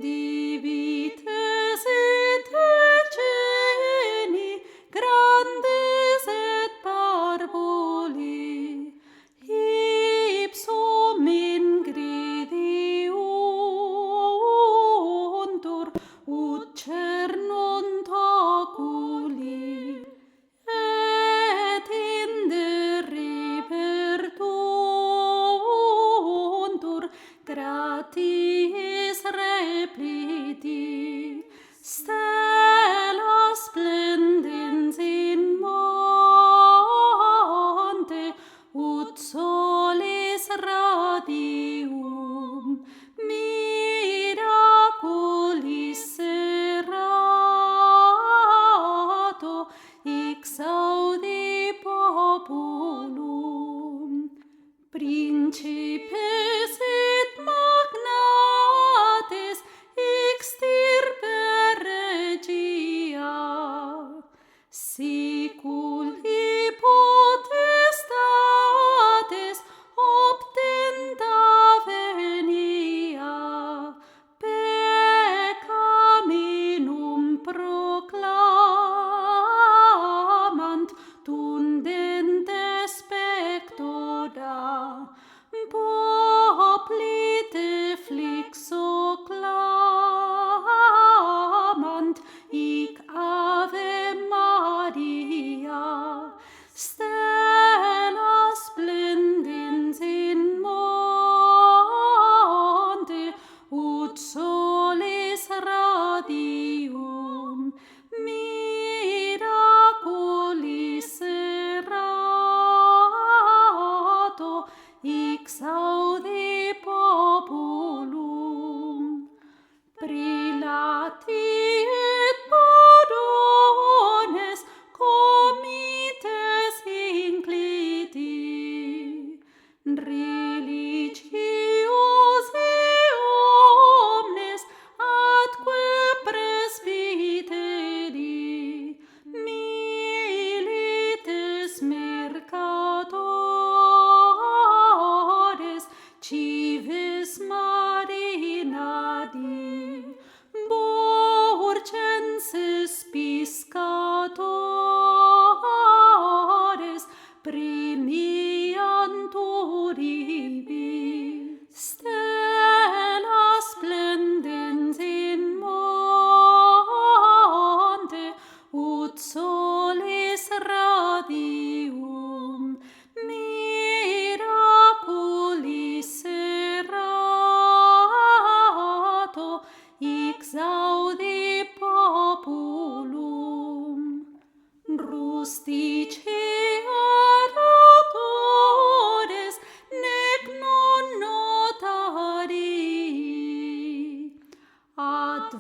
divites et ceni, grandes et parvoli, ipsum ingrediuntur, ut cernunt oculi, et inde rivertuntur gratiis repliti. Stella splendens in monte, ut solis radium, miraculis serrato, exaudi populum. Principes et magnates extirpe regia, siculi potestates obtenta venia, peccaminum proclamant, tundentes pectora, poplite flixo clamant, hic Ave Maria. Stella splendens in monte, ut solis radium, miraculis serrato, exaudi populum. Prelati et badones comites incliti, religiosi omnes atque presbyteri, milites mercatores, cives marinadi, borcenses piscatores, premiantur ibi. Stella splendens in monte, ut solis radium, miraculis serrato, exaudi populum. Rustice aratores nec non notari, ad